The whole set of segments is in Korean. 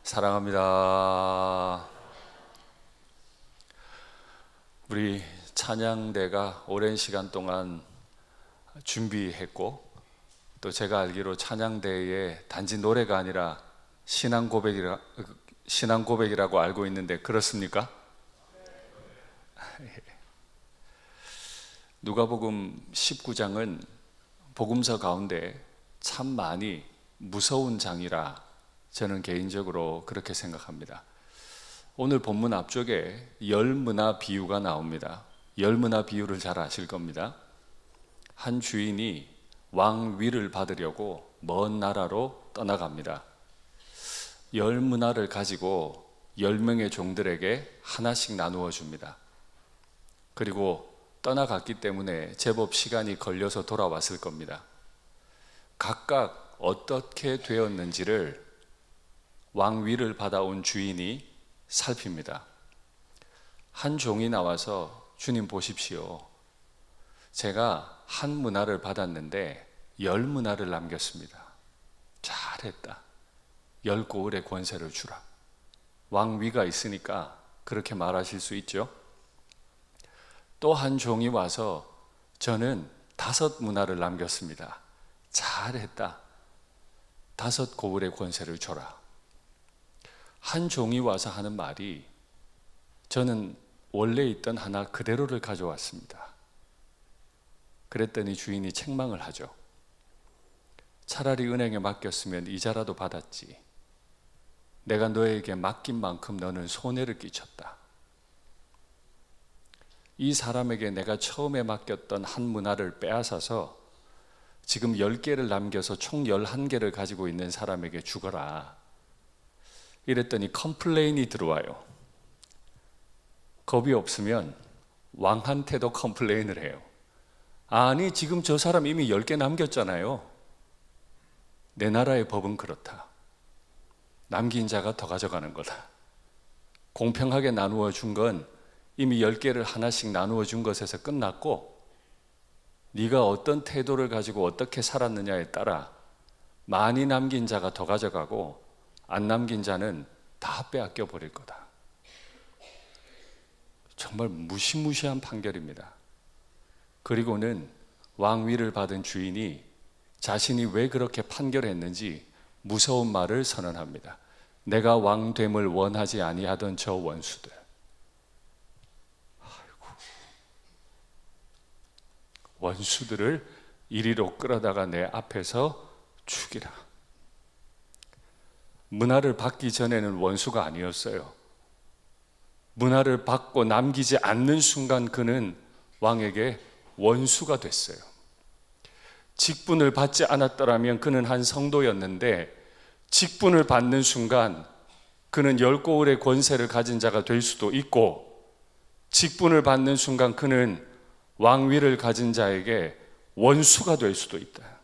사랑합니다. 우리 찬양대가 오랜 시간 동안 준비했고, 또 제가 알기로 찬양대에 단지 노래가 아니라 신앙 고백이라고 알고 있는데 그렇습니까? 누가복음 19장은 복음서 가운데 참 많이 무서운 장이라 저는 개인적으로 그렇게 생각합니다. 오늘 본문 앞쪽에 열문화 비유가 나옵니다. 열문화 비유를 잘 아실 겁니다. 한 주인이 왕 위를 받으려고 먼 나라로 떠나갑니다. 열문화를 가지고 10명의 종들에게 하나씩 나누어 줍니다. 그리고 떠나갔기 때문에 제법 시간이 걸려서 돌아왔을 겁니다. 각각 어떻게 되었는지를 왕위를 받아온 주인이 살핍니다. 한 종이 나와서 주님 보십시오. 제가 한 문화를 받았는데 10문화를 남겼습니다. 잘했다. 10고을의 권세를 주라. 왕위가 있으니까 그렇게 말하실 수 있죠. 또 한 종이 와서 저는 5문화를 남겼습니다. 잘했다. 5고을의 권세를 줘라. 한 종이 와서 하는 말이 저는 원래 있던 하나 그대로를 가져왔습니다. 그랬더니 주인이 책망을 하죠. 차라리 은행에 맡겼으면 이자라도 받았지. 내가 너에게 맡긴 만큼 너는 손해를 끼쳤다. 이 사람에게 내가 처음에 맡겼던 한 문화를 빼앗아서 지금 10개를 남겨서 총 11개를 가지고 있는 사람에게 주거라. 이랬더니 컴플레인이 들어와요. 겁이 없으면 왕한테도 컴플레인을 해요. 아니, 지금 저 사람 이미 10개 남겼잖아요. 내 나라의 법은 그렇다. 남긴 자가 더 가져가는 거다. 공평하게 나누어 준 건 이미 10개를 하나씩 나누어 준 것에서 끝났고, 네가 어떤 태도를 가지고 어떻게 살았느냐에 따라 많이 남긴 자가 더 가져가고 안 남긴 자는 다 빼앗겨 버릴 거다. 정말 무시무시한 판결입니다. 그리고는 왕위를 받은 주인이 자신이 왜 그렇게 판결했는지 무서운 말을 선언합니다. 내가 왕됨을 원하지 아니하던 저 원수들. 원수들을 이리로 끌어다가 내 앞에서 죽이라. 문화를 받기 전에는 원수가 아니었어요. 문화를 받고 남기지 않는 순간 그는 왕에게 원수가 됐어요. 직분을 받지 않았더라면 그는 한 성도였는데, 직분을 받는 순간 그는 10고을의 권세를 가진 자가 될 수도 있고, 직분을 받는 순간 그는 왕위를 가진 자에게 원수가 될 수도 있다.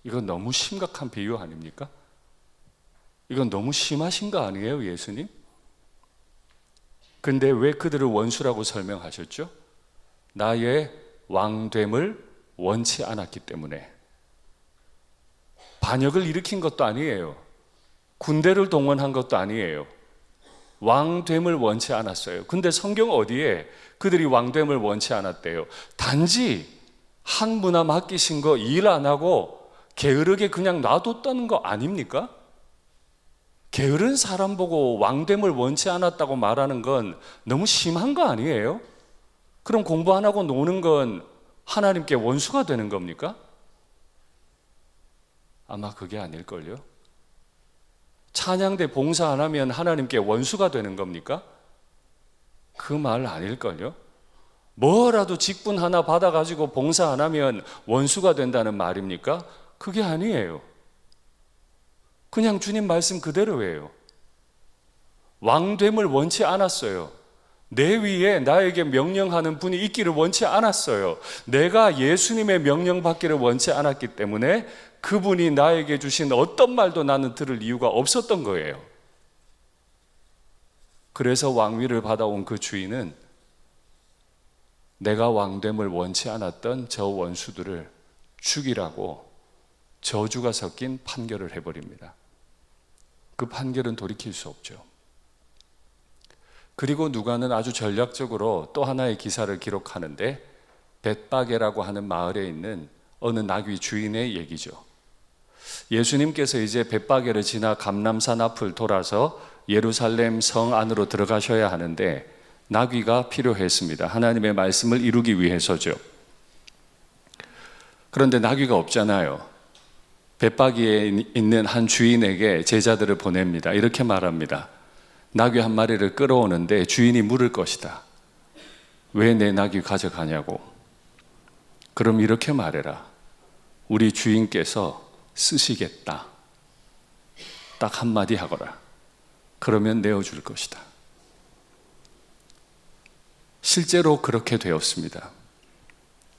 이건 너무 심각한 비유 아닙니까? 이건 너무 심하신 거 아니에요, 예수님? 근데 왜 그들을 원수라고 설명하셨죠? 나의 왕됨을 원치 않았기 때문에. 반역을 일으킨 것도 아니에요. 군대를 동원한 것도 아니에요. 왕됨을 원치 않았어요. 근데 성경 어디에 그들이 왕됨을 원치 않았대요? 단지 한 문화 맡기신 거 일 안 하고 게으르게 그냥 놔뒀다는 거 아닙니까? 게으른 사람 보고 왕됨을 원치 않았다고 말하는 건 너무 심한 거 아니에요? 그럼 공부 안 하고 노는 건 하나님께 원수가 되는 겁니까? 아마 그게 아닐걸요? 찬양대 봉사 안 하면 하나님께 원수가 되는 겁니까? 그 말 아닐걸요? 뭐라도 직분 하나 받아가지고 봉사 안 하면 원수가 된다는 말입니까? 그게 아니에요. 그냥 주님 말씀 그대로예요. 왕됨을 원치 않았어요. 내 위에 나에게 명령하는 분이 있기를 원치 않았어요. 내가 예수님의 명령 받기를 원치 않았기 때문에 그분이 나에게 주신 어떤 말도 나는 들을 이유가 없었던 거예요. 그래서 왕위를 받아온 그 주인은 내가 왕됨을 원치 않았던 저 원수들을 죽이라고 저주가 섞인 판결을 해버립니다. 그 판결은 돌이킬 수 없죠. 그리고 누가는 아주 전략적으로 또 하나의 기사를 기록하는데 벳바게라고 하는 마을에 있는 어느 나귀 주인의 얘기죠. 예수님께서 이제 벳바게를 지나 감람산 앞을 돌아서 예루살렘 성 안으로 들어가셔야 하는데 나귀가 필요했습니다. 하나님의 말씀을 이루기 위해서죠. 그런데 나귀가 없잖아요. 벳바기에 있는 한 주인에게 제자들을 보냅니다. 이렇게 말합니다. 나귀 한 마리를 끌어오는데 주인이 물을 것이다. 왜 내 나귀 가져가냐고. 그럼 이렇게 말해라. 우리 주인께서 쓰시겠다. 딱 한마디 하거라. 그러면 내어줄 것이다. 실제로 그렇게 되었습니다.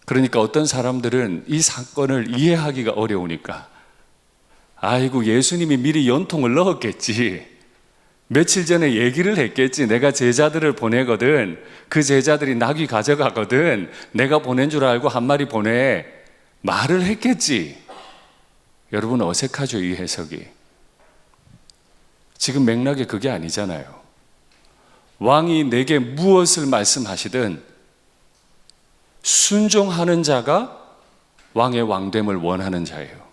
그러니까 어떤 사람들은 이 사건을 이해하기가 어려우니까 아이고 예수님이 미리 연통을 넣었겠지. 며칠 전에 얘기를 했겠지. 내가 제자들을 보내거든. 그 제자들이 나귀 가져가거든. 내가 보낸 줄 알고 한 마리 보내. 말을 했겠지. 여러분 어색하죠, 이 해석이. 지금 맥락이 그게 아니잖아요. 왕이 내게 무엇을 말씀하시든 순종하는 자가 왕의 왕됨을 원하는 자예요.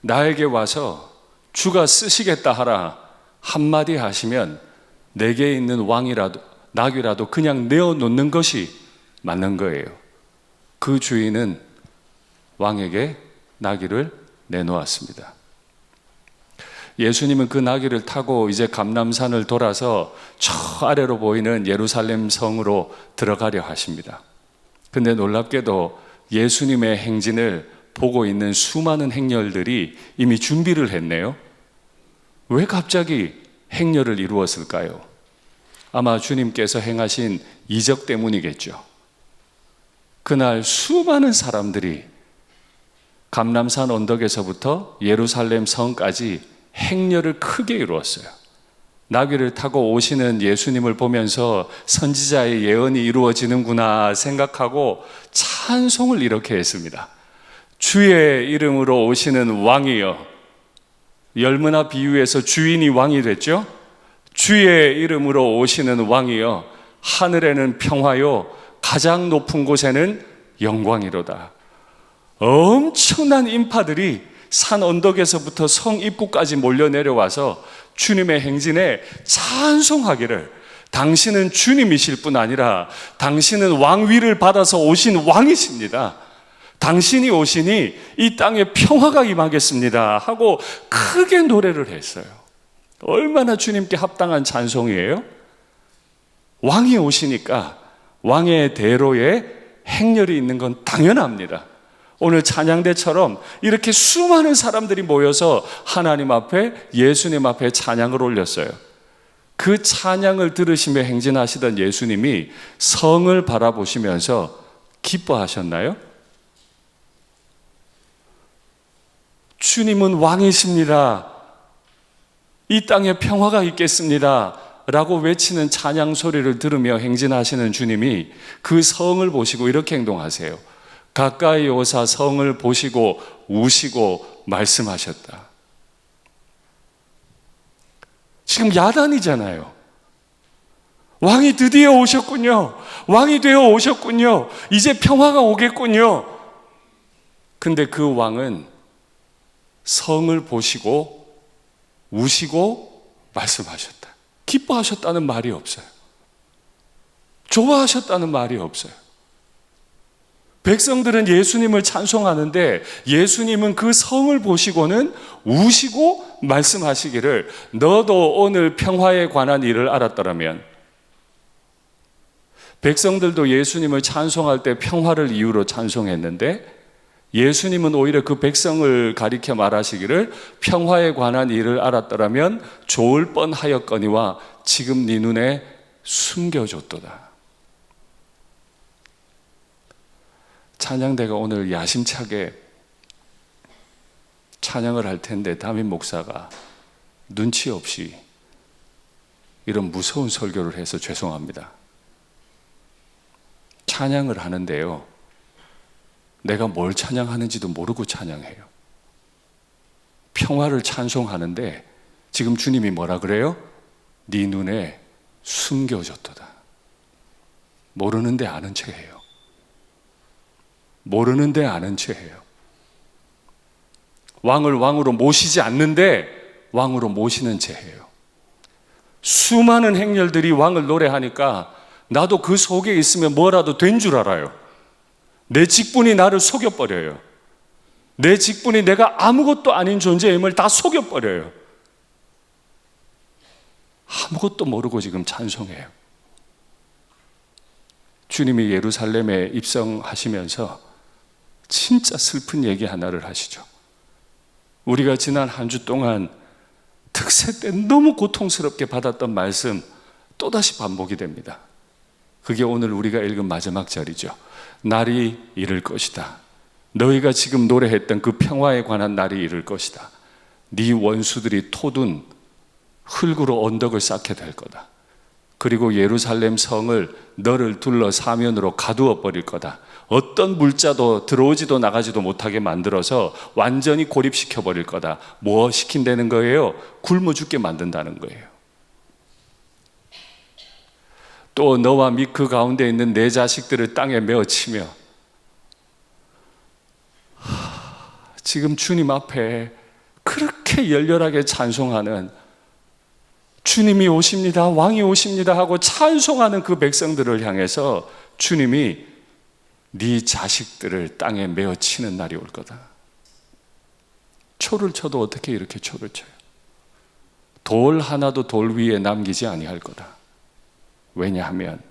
나에게 와서 주가 쓰시겠다 하라 한마디 하시면 내게 있는 왕이라도 나귀라도 그냥 내어놓는 것이 맞는 거예요. 그 주인은 왕에게 나귀를 내놓았습니다. 예수님은 그 나귀를 타고 이제 감람산을 돌아서 저 아래로 보이는 예루살렘 성으로 들어가려 하십니다. 근데 놀랍게도 예수님의 행진을 보고 있는 수많은 행렬들이 이미 준비를 했네요. 왜 갑자기 행렬을 이루었을까요? 아마 주님께서 행하신 이적 때문이겠죠. 그날 수많은 사람들이 감람산 언덕에서부터 예루살렘 성까지 행렬을 크게 이루었어요. 나귀를 타고 오시는 예수님을 보면서 선지자의 예언이 이루어지는구나 생각하고 찬송을 이렇게 했습니다. 주의 이름으로 오시는 왕이여. 열무나 비유에서 주인이 왕이 됐죠. 주의 이름으로 오시는 왕이여. 하늘에는 평화요 가장 높은 곳에는 영광이로다. 엄청난 인파들이 산 언덕에서부터 성 입구까지 몰려 내려와서 주님의 행진에 찬송하기를, 당신은 주님이실 뿐 아니라 당신은 왕위를 받아서 오신 왕이십니다. 당신이 오시니 이 땅에 평화가 임하겠습니다 하고 크게 노래를 했어요. 얼마나 주님께 합당한 찬송이에요? 왕이 오시니까 왕의 대로에 행렬이 있는 건 당연합니다. 오늘 찬양대처럼 이렇게 수많은 사람들이 모여서 하나님 앞에, 예수님 앞에 찬양을 올렸어요. 그 찬양을 들으시며 행진하시던 예수님이 성을 바라보시면서 기뻐하셨나요? 주님은 왕이십니다. 이 땅에 평화가 있겠습니다 라고 외치는 찬양 소리를 들으며 행진하시는 주님이 그 성을 보시고 이렇게 행동하세요. 가까이 오사 성을 보시고 우시고 말씀하셨다. 지금 야단이잖아요. 왕이 드디어 오셨군요. 왕이 되어 오셨군요. 이제 평화가 오겠군요. 근데 그 왕은 성을 보시고 우시고 말씀하셨다. 기뻐하셨다는 말이 없어요. 좋아하셨다는 말이 없어요. 백성들은 예수님을 찬송하는데 예수님은 그 성을 보시고는 우시고 말씀하시기를, 너도 오늘 평화에 관한 일을 알았더라면. 백성들도 예수님을 찬송할 때 평화를 이유로 찬송했는데 예수님은 오히려 그 백성을 가리켜 말하시기를, 평화에 관한 일을 알았더라면 좋을 뻔하였거니와 지금 네 눈에 숨겨졌도다. 찬양대가 오늘 야심차게 찬양을 할 텐데 담임 목사가 눈치 없이 이런 무서운 설교를 해서 죄송합니다. 찬양을 하는데요, 내가 뭘 찬양하는지도 모르고 찬양해요. 평화를 찬송하는데 지금 주님이 뭐라 그래요? 네 눈에 숨겨졌도다. 모르는데 아는 체해요. 모르는데 아는 체해요. 왕을 왕으로 모시지 않는데 왕으로 모시는 체해요. 수많은 행렬들이 왕을 노래하니까 나도 그 속에 있으면 뭐라도 된 줄 알아요. 내 직분이 나를 속여버려요. 내 직분이 내가 아무것도 아닌 존재임을 다 속여버려요. 아무것도 모르고 지금 찬송해요. 주님이 예루살렘에 입성하시면서 진짜 슬픈 얘기 하나를 하시죠. 우리가 지난 한 주 동안 특세 때 너무 고통스럽게 받았던 말씀 또다시 반복이 됩니다. 그게 오늘 우리가 읽은 마지막 절이죠. 날이 이를 것이다. 너희가 지금 노래했던 그 평화에 관한 날이 이를 것이다. 네 원수들이 토둔 흙으로 언덕을 쌓게 될 거다. 그리고 예루살렘 성을 너를 둘러 사면으로 가두어 버릴 거다. 어떤 물자도 들어오지도 나가지도 못하게 만들어서 완전히 고립시켜 버릴 거다. 뭐 시킨다는 거예요? 굶어 죽게 만든다는 거예요. 또 너와 및 그 가운데 있는 내 자식들을 땅에 메어치며, 지금 주님 앞에 그렇게 열렬하게 찬송하는, 주님이 오십니다, 왕이 오십니다 하고 찬송하는 그 백성들을 향해서 주님이 네 자식들을 땅에 메어치는 날이 올 거다. 초를 쳐도 어떻게 이렇게 초를 쳐요? 돌 하나도 돌 위에 남기지 아니할 거다. 왜냐하면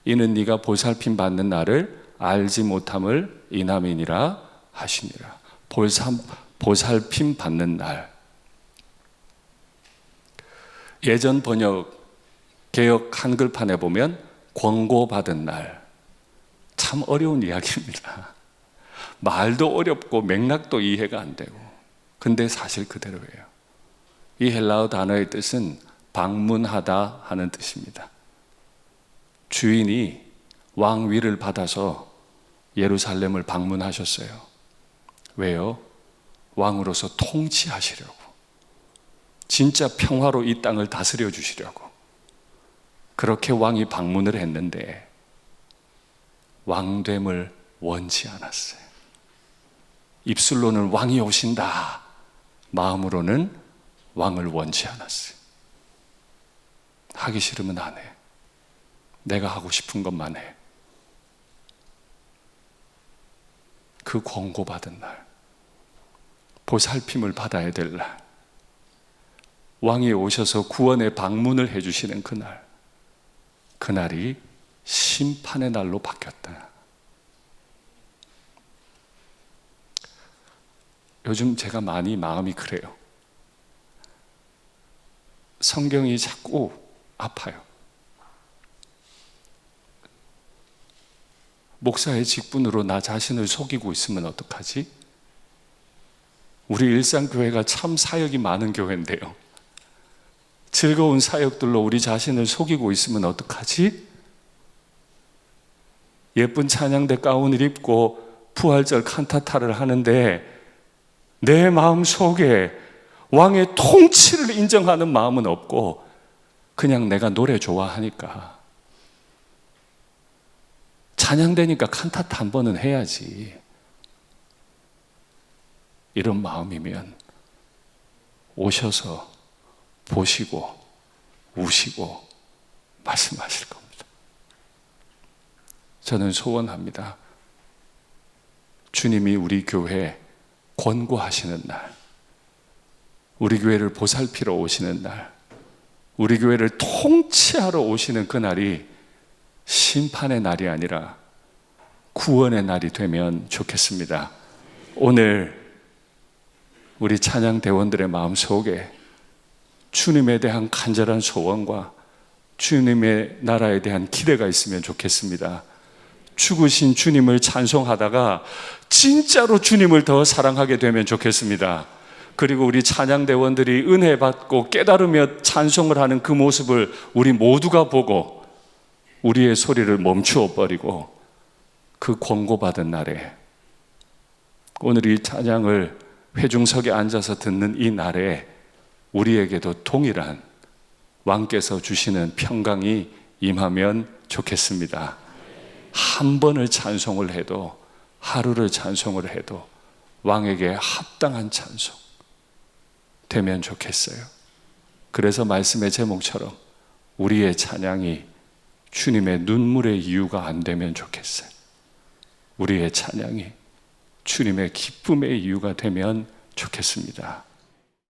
이는 네가 보살핌 받는 날을 알지 못함을 이남이니라 하시니라. 보살핌 받는 날. 예전 번역 개역 한글판에 보면 권고받은 날. 참 어려운 이야기입니다. 말도 어렵고 맥락도 이해가 안 되고, 근데 사실 그대로예요. 이 헬라어 단어의 뜻은 방문하다 하는 뜻입니다. 주인이 왕위를 받아서 예루살렘을 방문하셨어요. 왜요? 왕으로서 통치하시려고, 진짜 평화로 이 땅을 다스려 주시려고. 그렇게 왕이 방문을 했는데 왕됨을 원치 않았어요. 입술로는 왕이 오신다, 마음으로는 왕을 원치 않았어요. 하기 싫으면 안 해. 내가 하고 싶은 것만 해. 그 권고받은 날, 보살핌을 받아야 될 날, 왕이 오셔서 구원의 방문을 해주시는 그날, 그날이 심판의 날로 바뀌었다. 요즘 제가 많이 마음이 그래요. 성경이 자꾸 아파요. 목사의 직분으로 나 자신을 속이고 있으면 어떡하지? 우리 일상교회가 참 사역이 많은 교회인데요, 즐거운 사역들로 우리 자신을 속이고 있으면 어떡하지? 예쁜 찬양대 가운을 입고 부활절 칸타타를 하는데 내 마음 속에 왕의 통치를 인정하는 마음은 없고 그냥 내가 노래 좋아하니까, 찬양되니까 칸타타 한 번은 해야지, 이런 마음이면 오셔서 보시고 우시고 말씀하실 겁니다. 저는 소원합니다. 주님이 우리 교회 권고하시는 날, 우리 교회를 보살피러 오시는 날, 우리 교회를 통치하러 오시는 그날이 심판의 날이 아니라 구원의 날이 되면 좋겠습니다. 오늘 우리 찬양대원들의 마음속에 주님에 대한 간절한 소원과 주님의 나라에 대한 기대가 있으면 좋겠습니다. 죽으신 주님을 찬송하다가 진짜로 주님을 더 사랑하게 되면 좋겠습니다. 그리고 우리 찬양대원들이 은혜 받고 깨달으며 찬송을 하는 그 모습을 우리 모두가 보고 우리의 소리를 멈추어 버리고 그 권고받은 날에 오늘 이 찬양을 회중석에 앉아서 듣는 이 날에 우리에게도 동일한 왕께서 주시는 평강이 임하면 좋겠습니다. 한 번을 찬송을 해도, 하루를 찬송을 해도 왕에게 합당한 찬송 되면 좋겠어요. 그래서 말씀의 제목처럼 우리의 찬양이 주님의 눈물의 이유가 안 되면 좋겠어요. 우리의 찬양이 주님의 기쁨의 이유가 되면 좋겠습니다.